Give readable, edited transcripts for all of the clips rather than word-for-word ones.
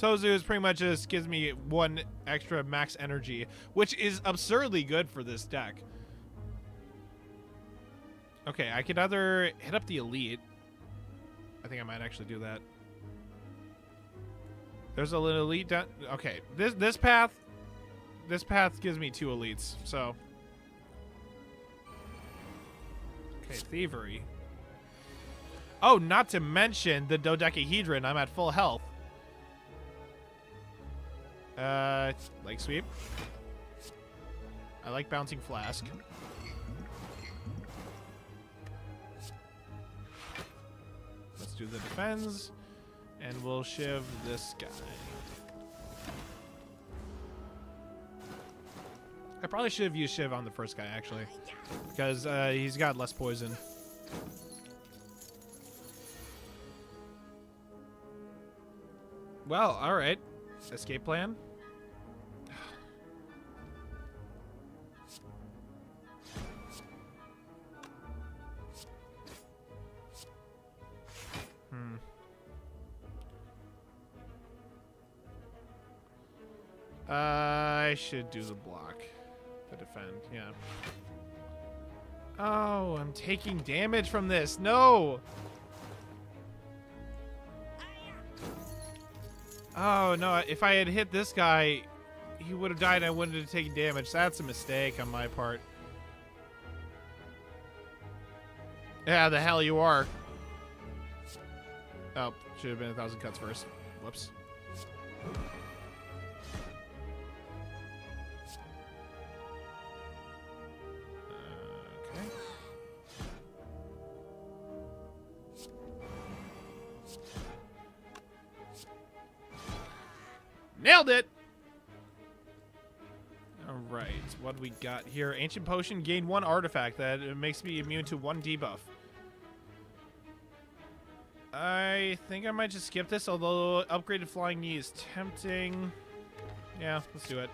Sozu is pretty much just gives me 1 extra max energy, which is absurdly good for this deck. Okay, I could either hit up the elite. I think I might actually do that. There's a little elite down. Okay, this path gives me 2 elites. So, okay, thievery. Oh, not to mention the dodecahedron. I'm at full health. Leg sweep. I like bouncing flask. Let's do the defense, and we'll shiv this guy. I probably should have used shiv on the first guy, actually, because he's got less poison. Well, all right. Escape plan. I should do the block to defend. Yeah. Oh, I'm taking damage from this. No. Oh, no. If I had hit this guy, he would have died and I wouldn't have taken damage. That's a mistake on my part. Yeah, the hell you are. Oh, should have been 1,000 cuts first. Whoops. Okay. Nailed it! Alright, what do we got here? Ancient Potion, gain 1 artifact that makes me immune to 1 debuff. I think I might just skip this, although upgraded flying knee is tempting. Yeah, let's do it.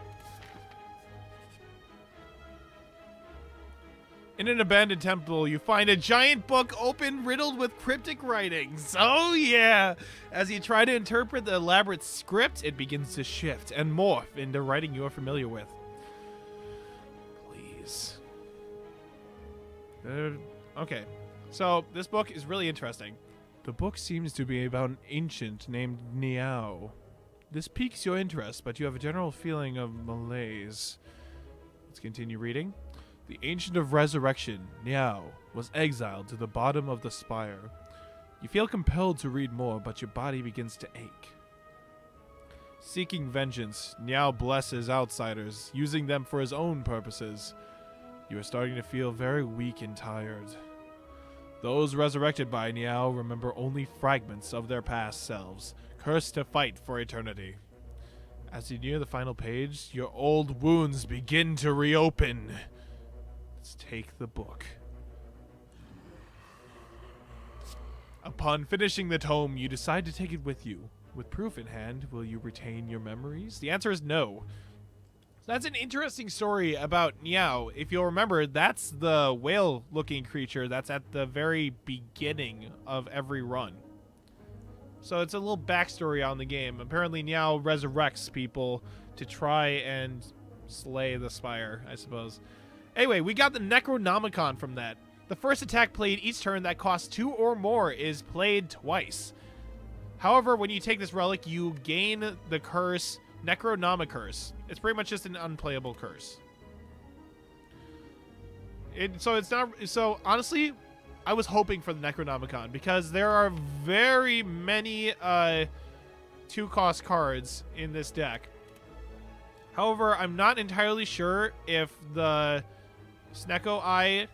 In an abandoned temple, you find a giant book open, riddled with cryptic writings. Oh yeah! As you try to interpret the elaborate script, it begins to shift and morph into writing you are familiar with. Please. Okay, so this book is really interesting. The book seems to be about an ancient named Niao. This piques your interest, but you have a general feeling of malaise. Let's continue reading. The Ancient of Resurrection, Niao, was exiled to the bottom of the Spire. You feel compelled to read more, but your body begins to ache. Seeking vengeance, Niao blesses outsiders, using them for his own purposes. You are starting to feel very weak and tired. Those resurrected by Niao remember only fragments of their past selves, cursed to fight for eternity. As you near the final page, your old wounds begin to reopen. Let's take the book. Upon finishing the tome, you decide to take it with you. With proof in hand, will you retain your memories? The answer is no. That's an interesting story about Niao. If you'll remember, that's the whale-looking creature that's at the very beginning of every run. So it's a little backstory on the game. Apparently Niao resurrects people to try and slay the Spire, I suppose. Anyway, we got the Necronomicon from that. The first attack played each turn that costs 2 or more is played twice. However, when you take this relic, you gain the curse Necronomicurse. It's pretty much just an unplayable curse. So honestly, I was hoping for the Necronomicon because there are very many 2-cost cards in this deck. However, I'm not entirely sure if the Snecko Eye,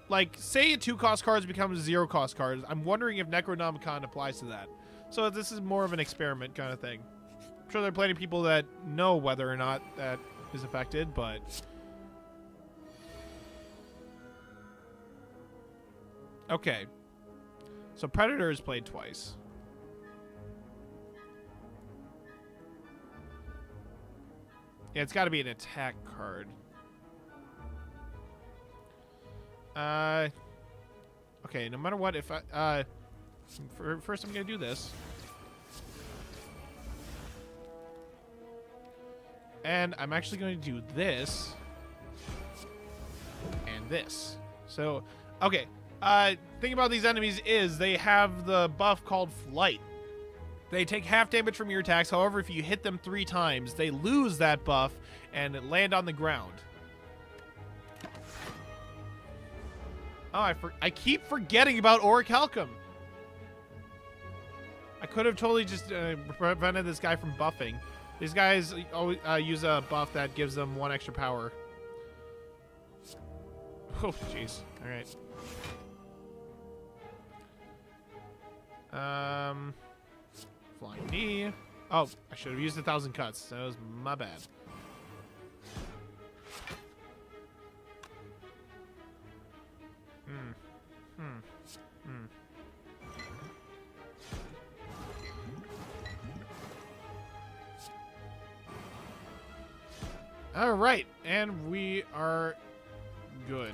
like, say a 2-cost cards becomes 0-cost cards. I'm wondering if Necronomicon applies to that. So this is more of an experiment kind of thing. I'm sure there are plenty of people that know whether or not that is affected, but... Okay. So Predator is played twice. Yeah, it's got to be an attack card. Okay, no matter what, if I... first I'm going to do this. And I'm actually going to do this and this. So, okay. Thing about these enemies is they have the buff called Flight. They take half damage from your attacks. However, if you hit them 3 times, they lose that buff and land on the ground. Oh, I keep forgetting about Orichalcum. I could have totally just prevented this guy from buffing. These guys always use a buff that gives them 1 extra power. Oh, jeez. All right. Flying knee. Oh, I should have used 1,000 cuts. That was my bad. All right, and we are good.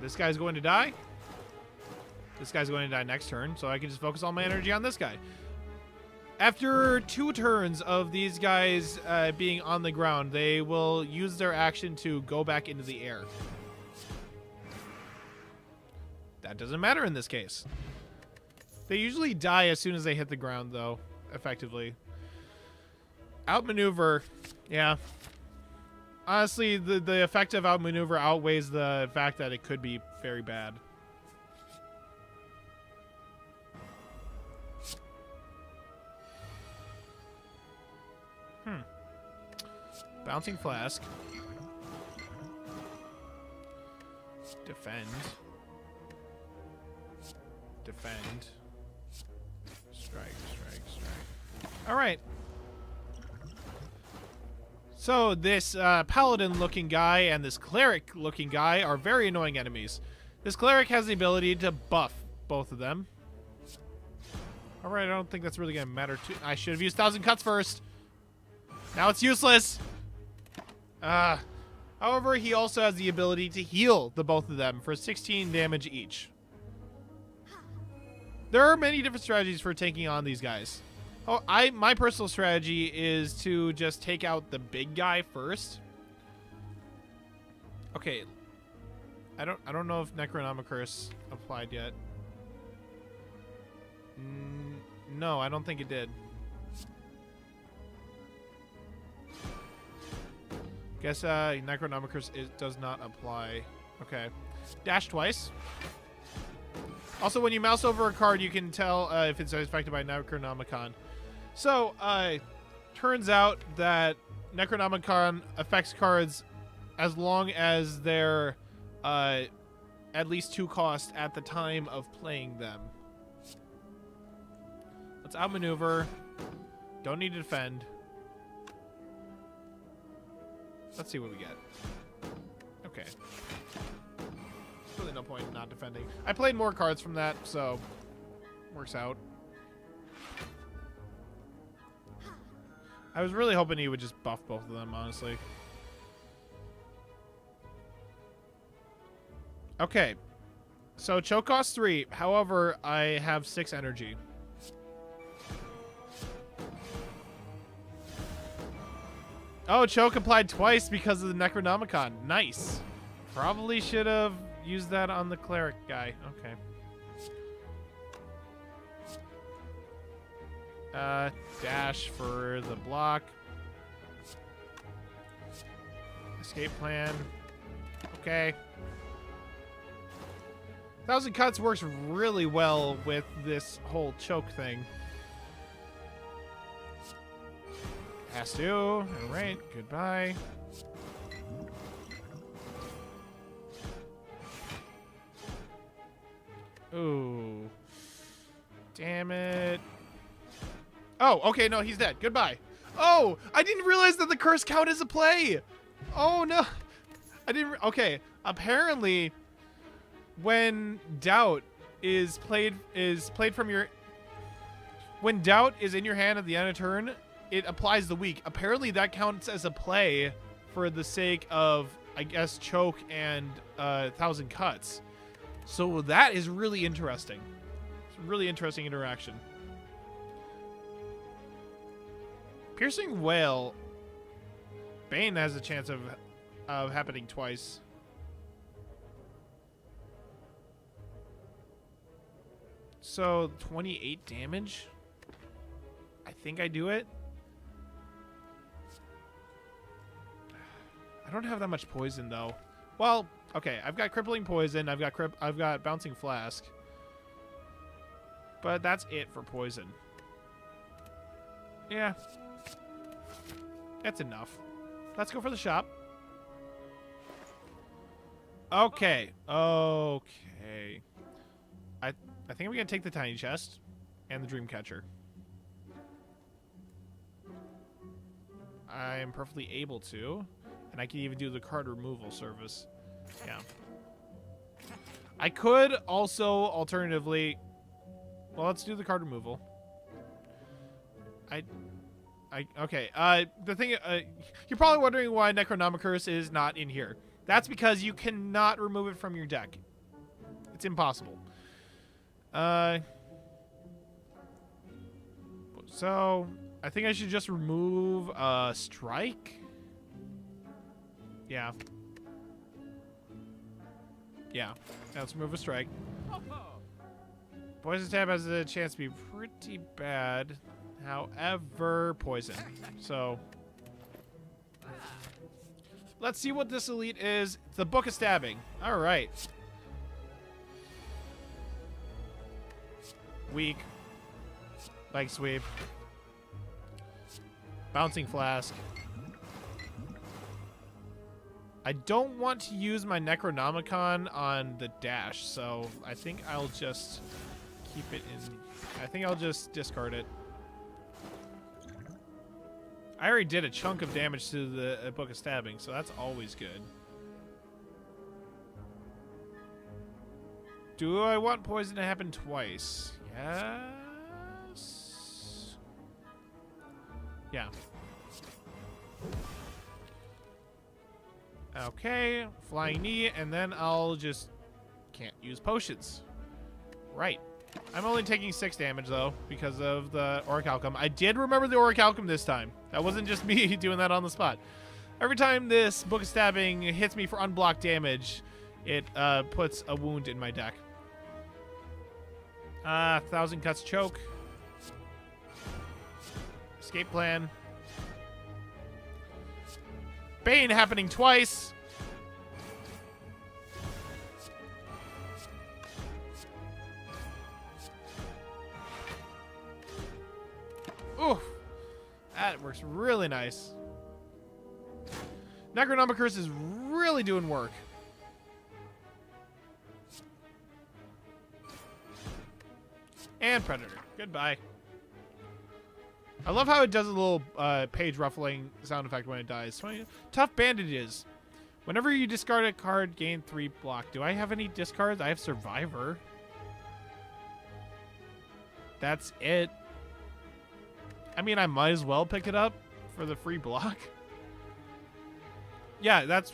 This guy's going to die. This guy's going to die next turn, so I can just focus all my energy on this guy. After 2 turns of these guys being on the ground, they will use their action to go back into the air. That doesn't matter in this case. They usually die as soon as they hit the ground, though, effectively. Outmaneuver, yeah. Honestly, the effect of outmaneuver outweighs the fact that it could be very bad. Bouncing Flask. Defend. Defend. Strike, strike, strike. All right. So this paladin-looking guy and this cleric-looking guy are very annoying enemies. This cleric has the ability to buff both of them. All right, I don't think that's really going to matter too. I should have used 1,000 cuts first. Now it's useless. However, he also has the ability to heal the both of them for 16 damage each. There are many different strategies for taking on these guys. Oh, my personal strategy is to just take out the big guy first. Okay. I don't know if Necronomicurse applied yet. No, I don't think it did. Guess Necronomicurse does not apply. Okay. Dash twice. Also, when you mouse over a card, you can tell if it's affected by Necronomicon. So, turns out that Necronomicon affects cards as long as they're at least 2 cost at the time of playing them. Let's outmaneuver. Don't need to defend. Let's see what we get. Okay. Really no point in not defending. I played more cards from that, so works out. I was really hoping he would just buff both of them, honestly. Okay. So choke costs 3. However, I have 6 energy. Oh, choke applied twice because of the Necronomicon. Nice. Probably should have used that on the cleric guy. Okay. Dash for the block. Escape plan. Okay. 1,000 cuts works really well with this whole choke thing. Has to. All right. Goodbye. Ooh. Damn it. Oh, okay. No, he's dead. Goodbye. Oh, I didn't realize that the curse count is a play. Oh, no. I didn't. Okay. Apparently, when doubt is played from your. When doubt is in your hand at the end of turn, it applies the weak. Apparently that counts as a play for the sake of, I guess, choke and 1,000 cuts. So that is really interesting. It's a really interesting interaction. Piercing Wail Bane has a chance of happening twice. So 28 damage. I think I do it. I don't have that much poison though. Well, okay, I've got crippling poison. I've got bouncing flask. But that's it for poison. Yeah. That's enough. Let's go for the shop. Okay. Okay. I think I'm going to take the tiny chest and the dream catcher. I'm perfectly able to. And I can even do the card removal service. Yeah. I could also alternatively... Well, let's do the card removal. Okay. The thing... you're probably wondering why Necronomicus is not in here. That's because you cannot remove it from your deck. It's impossible. So, I think I should just remove Strike. Yeah. Yeah. Let's remove a Strike. Poison tab has a chance to be pretty bad. However, poison. So, let's see what this elite is. It's the Book of Stabbing. All right. Weak. Leg sweep. Bouncing flask. I don't want to use my Necronomicon on the dash, so I think I'll just keep it in. I think I'll just discard it. I already did a chunk of damage to the Book of Stabbing, so that's always good. Do I want poison to happen twice? Yes. Yeah. Okay, flying knee, and then I'll just can't use potions. Right. I'm only taking 6 damage though because of the Orichalcum. I did remember the Orichalcum this time. That wasn't just me doing that on the spot. Every time this Book of Stabbing hits me for unblocked damage, it puts a wound in my deck. 1,000 Cuts Choke. Escape plan. Bane happening twice. Ooh, that works really nice. Necronomicus is really doing work. And Predator. Goodbye. I love how it does a little page ruffling sound effect when it dies. Tough Bandages. Whenever you discard a card, gain 3 block. Do I have any discards? I have Survivor. That's it. I mean, I might as well pick it up for the free block. Yeah, that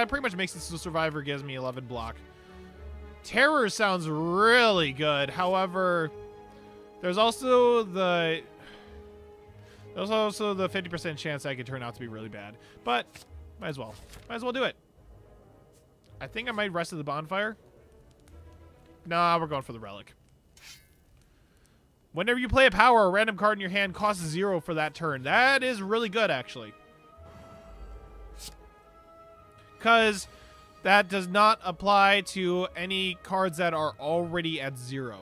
pretty much makes it so Survivor gives me 11 block. Terror sounds really good. However, there's also the 50% chance that could turn out to be really bad. But might as well do it. I think I might rest at the bonfire. Nah, we're going for the relic. Whenever you play a power, a random card in your hand costs 0 for that turn. That is really good, actually. Because that does not apply to any cards that are already at 0.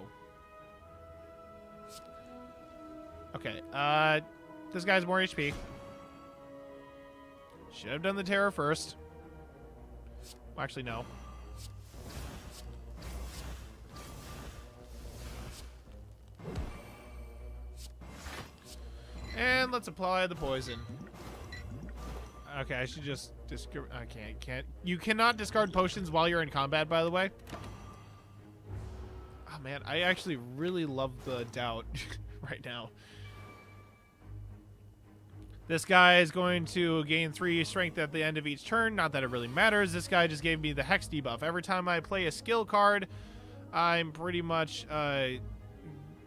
Okay, this guy's more HP. Should have done the terror first. Well, actually, no. And let's apply the poison. Okay, I should just discard. I can't. You cannot discard potions while you're in combat, by the way. Oh man, I actually really love the doubt right now. This guy is going to gain 3 strength at the end of each turn. Not that it really matters. This guy just gave me the Hex debuff. Every time I play a skill card, I'm pretty much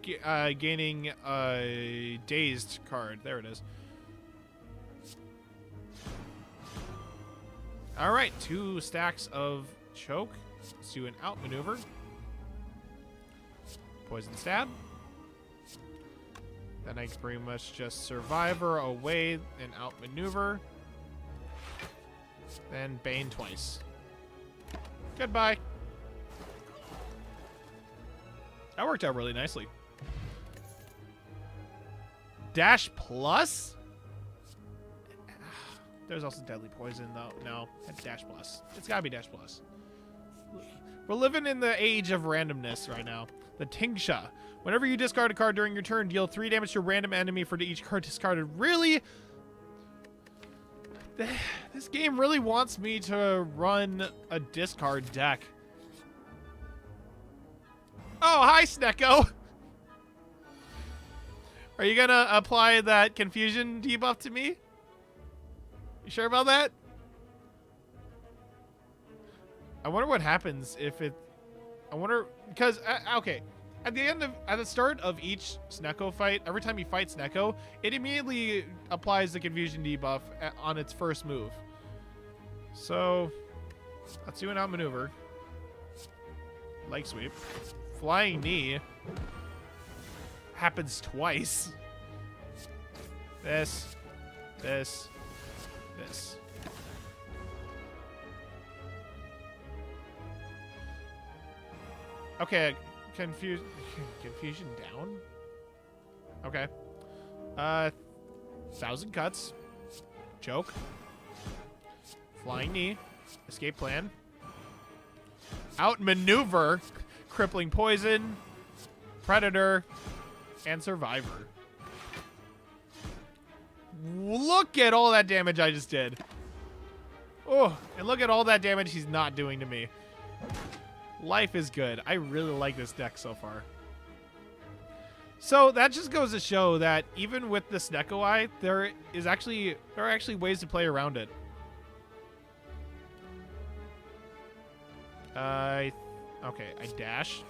gaining a dazed card. There it is. All right, 2 stacks of choke. Let's do an outmaneuver. Poison stab. Then I can pretty much just survivor away and outmaneuver. Then Bane twice. Goodbye. That worked out really nicely. Dash plus? There's also deadly poison, though. No, it's dash plus. It's gotta be dash plus. We're living in the age of randomness right now. The Tingsha. Whenever you discard a card during your turn, deal 3 damage to a random enemy for each card discarded. Really? This game really wants me to run a discard deck. Oh, hi, Snecko. Are you gonna apply that confusion debuff to me? You sure about that? I wonder what happens if it... I wonder... Because, okay. At the start of each Snecko fight, every time you fight Snecko, it immediately applies the confusion debuff on its first move. So, let's do an outmaneuver. Leg sweep. Flying knee. Happens twice. This. Okay, confusion down? Okay. 1,000 cuts. Choke. Flying knee. Escape plan. Outmaneuver. Crippling poison. Predator. And survivor. Look at all that damage I just did. Oh, and look at all that damage he's not doing to me. Life is good. I really like this deck so far. So that just goes to show that even with the Snecko Eye, there are actually ways to play around it. Okay, I dash.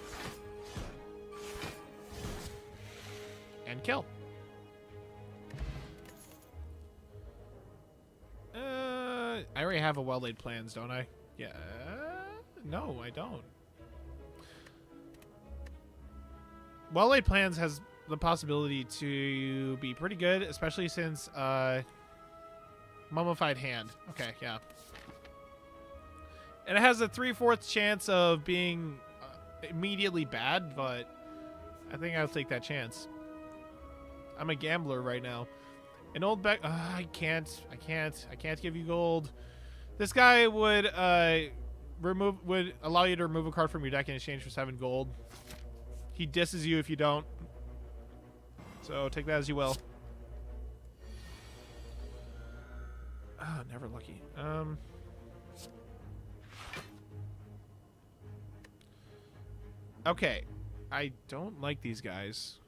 And kill. I already have a well-laid plans, don't I? Yeah. No, I don't. Well-laid plans has the possibility to be pretty good, especially since mummified hand. Okay, yeah. And it has a 3/4 chance of being immediately bad, but I think I'll take that chance. I'm a gambler right now. An old back. I can't give you gold. This guy would allow you to remove a card from your deck in exchange for 7 gold. He disses you if you don't. So take that as you will. Ah, never lucky. Okay. I don't like these guys.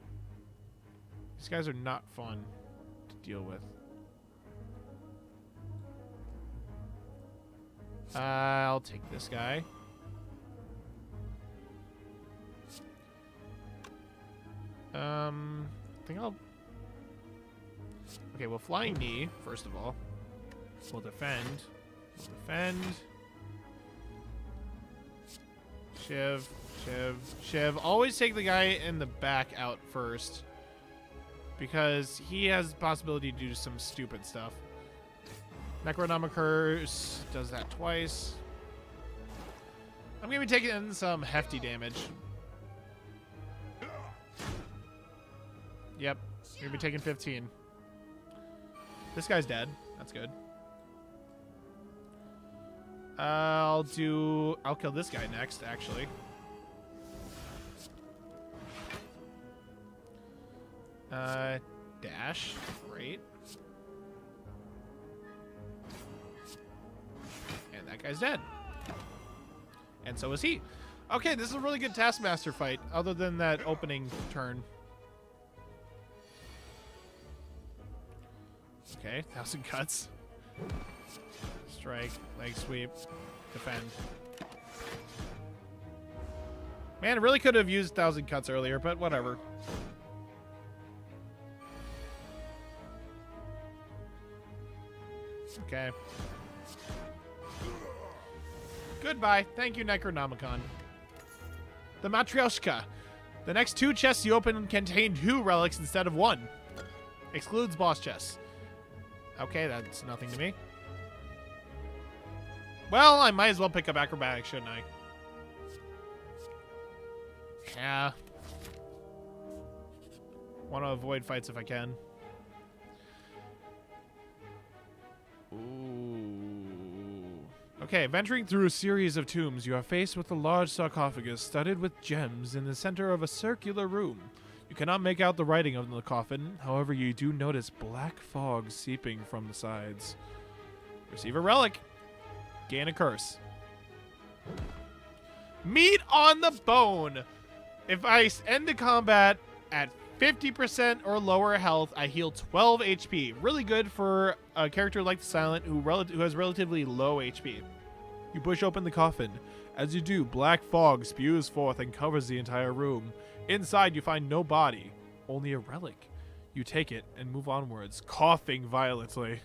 These guys are not fun to deal with. I'll take this guy. I think I'll... Okay, well, Flying Knee, first of all. We'll defend. We'll defend. Shiv, Shiv, Shiv. Always take the guy in the back out first, because he has the possibility to do some stupid stuff. Necronomicurse does that twice. I'm going to be taking some hefty damage. Yep, I'm going to be taking 15. This guy's dead. That's good. I'll kill this guy next, actually. Dash. Great. And that guy's dead. And so is he. Okay, this is a really good Taskmaster fight, other than that opening turn. Okay, 1,000 cuts. Strike, leg sweep, defend. Man, I really could have used 1,000 cuts earlier, but whatever. Okay. Goodbye. Thank you, Necronomicon. The Matryoshka. The next 2 chests you open contain 2 relics instead of 1. Excludes boss chests. Okay, that's nothing to me. Well, I might as well pick up acrobatics, shouldn't I? Yeah. Want to avoid fights if I can. Ooh. Okay, venturing through a series of tombs, you are faced with a large sarcophagus studded with gems in the center of a circular room. You cannot make out the writing on the coffin, however you do notice black fog seeping from the sides. Receive a relic. Gain a curse. Meat on the bone. If I end the combat at 50% or lower health, I heal 12 HP. Really good for a character like the Silent who has relatively low HP. You push open the coffin. As you do, black fog spews forth and covers the entire room. Inside, you find no body, only a relic. You take it and move onwards, coughing violently.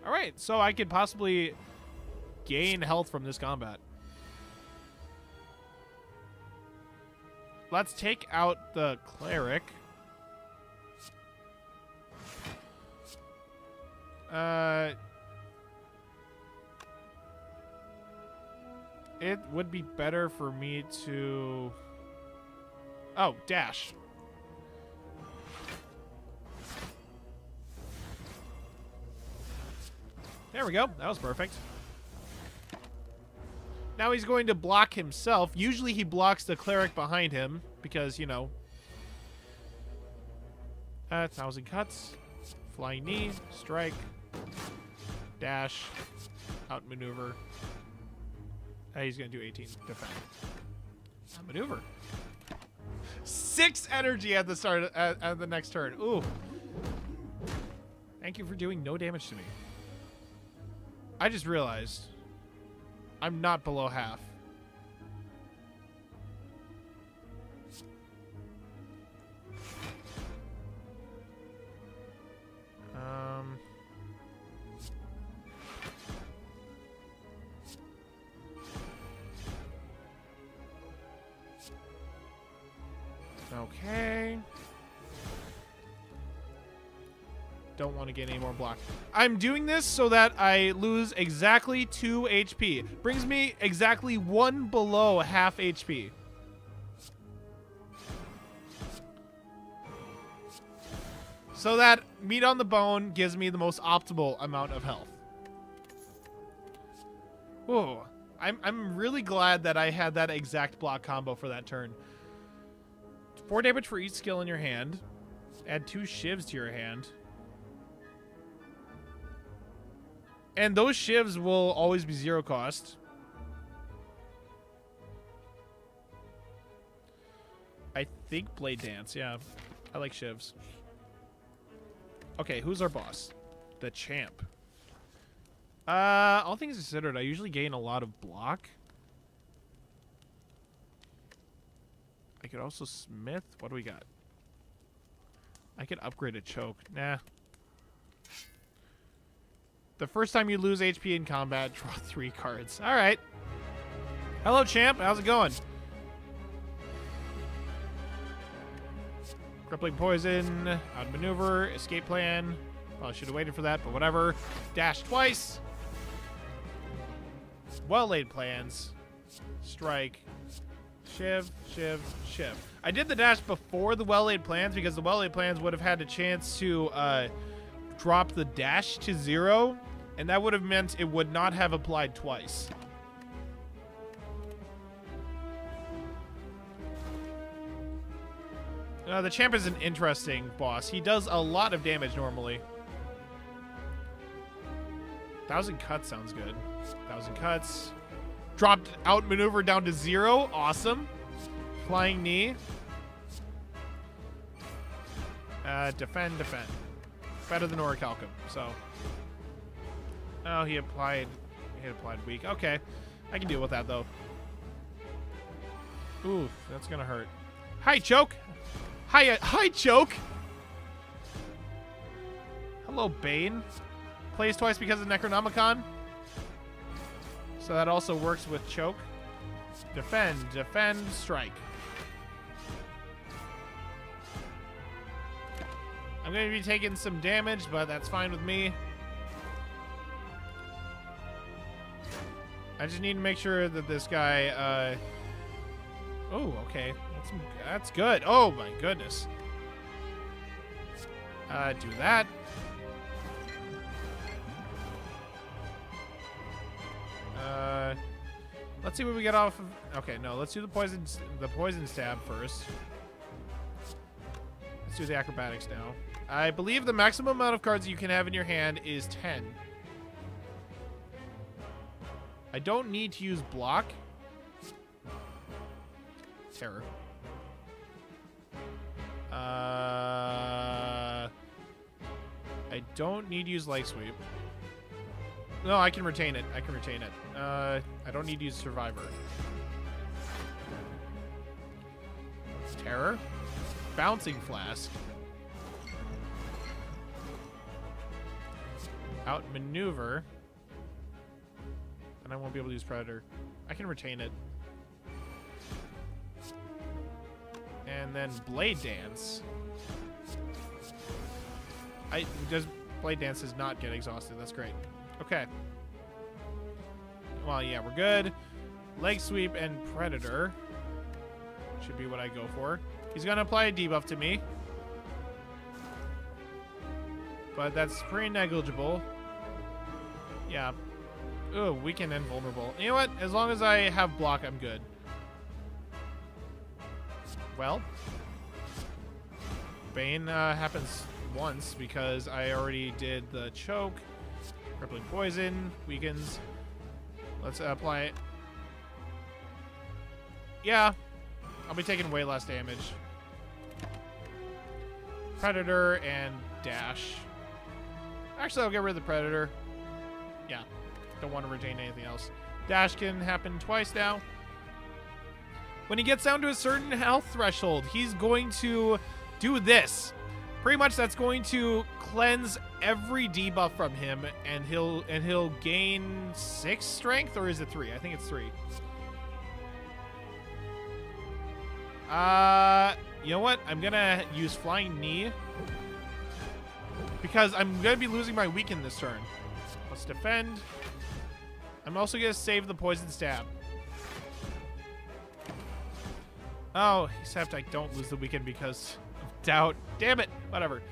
All right, so I could possibly gain health from this combat. Let's take out the cleric. It would be better for me to... Oh, dash. There we go. That was perfect. Now he's going to block himself. Usually he blocks the cleric behind him because, you know. 1,000 cuts. Flying knee. Strike. Dash. Outmaneuver. He's going to do 18. Defend. Outmaneuver. 6 energy at the start at the next turn. Ooh. Thank you for doing no damage to me. I just realized I'm not below half. Okay. Don't want to get any more block. I'm doing this so that I lose exactly 2 HP. Brings me exactly 1 below half HP. So that meat on the bone gives me the most optimal amount of health. Whoa. I'm really glad that I had that exact block combo for that turn. 4 damage for each skill in your hand. Add 2 shivs to your hand. And those shivs will always be 0 cost. I think Blade Dance, yeah. I like shivs. Okay, who's our boss? The champ. All things considered, I usually gain a lot of block. I could also smith. What do we got? I could upgrade a choke. Nah. The first time you lose HP in combat, draw 3 cards. All right. Hello, champ. How's it going? Crippling poison. Outmaneuver. Escape plan. Well, I should have waited for that, but whatever. Dash twice. Well-laid plans. Strike. Shiv, shiv, shiv. I did the dash before the well-laid plans because the well-laid plans would have had a chance to drop the dash to 0, and that would have meant it would not have applied twice. The champ is an interesting boss. He does a lot of damage normally. 1,000 cuts sounds good. 1,000 cuts. Dropped outmaneuver down to 0. Awesome. Flying knee. Defend, defend. Better than Orichalcum, so. Oh, he applied weak. Okay. I can deal with that, though. Oof, that's gonna hurt. Hi, Choke. Hi, Choke. Hello, Bane. Plays twice because of Necronomicon. So that also works with choke. Defend, defend, strike. I'm going to be taking some damage, but that's fine with me. I just need to make sure that this guy, oh, okay. That's good. Oh, my goodness. Do that. Let's see what we get off of. Okay, no, let's do the poison stab first. Let's do the acrobatics now. I believe the maximum amount of cards you can have in your hand is 10. I don't need to use block. Terror. I don't need to use light sweep. No, I can retain it. I can retain it. I don't need to use survivor. Terror. Bouncing flask. Outmaneuver. And I won't be able to use predator. I can retain it. And then blade dance. Does blade dance does not get exhausted. That's great. Okay. Well, yeah, we're good. Leg sweep and predator should be what I go for. He's gonna apply a debuff to me, but that's pretty negligible. Yeah. Ooh, weaken and vulnerable. You know what? As long as I have block, I'm good. Well, Bane happens once because I already did the choke. Crippling poison, weakens. Let's apply it. Yeah, I'll be taking way less damage. Predator and dash. Actually, I'll get rid of the predator. Yeah, don't want to retain anything else. Dash can happen twice now. When he gets down to a certain health threshold, he's going to do this. Pretty much that's going to cleanse every debuff from him, and he'll gain 6 strength, or is it 3? I think it's 3. You know what? I'm gonna use flying knee because I'm gonna be losing my weaken this turn. Let's defend. I'm also gonna save the poison stab. Oh, except I don't lose the weaken because of doubt. Damn it. Whatever.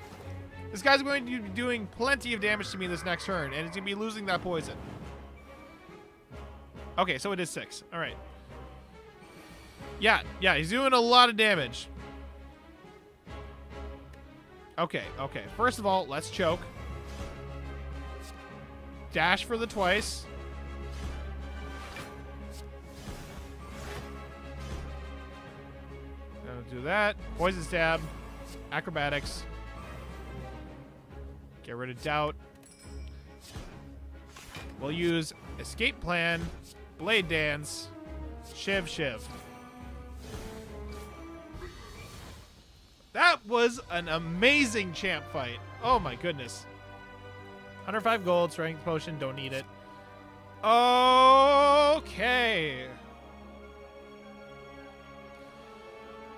This guy's going to be doing plenty of damage to me this next turn, and he's going to be losing that poison. Okay, so it is 6. All right. Yeah, he's doing a lot of damage. Okay. First of all, let's choke. Dash for the twice. Do that. Poison stab. Acrobatics. Get rid of doubt. We'll use escape plan, blade dance, shiv. That was an amazing champ fight. Oh my goodness. 105 gold, strength potion, don't need it. Okay.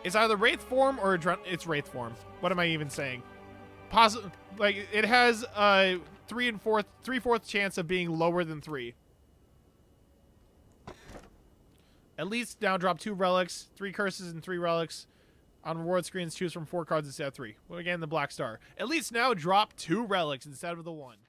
It's either Wraith form or it's Wraith form. What am I even saying? Like, it has a 3/4 chance of being lower than 3. At least now drop 2 relics, 3 curses and 3 relics. On reward screens, choose from 4 cards instead of 3. Well, again, the black star. At least now drop 2 relics instead of the 1.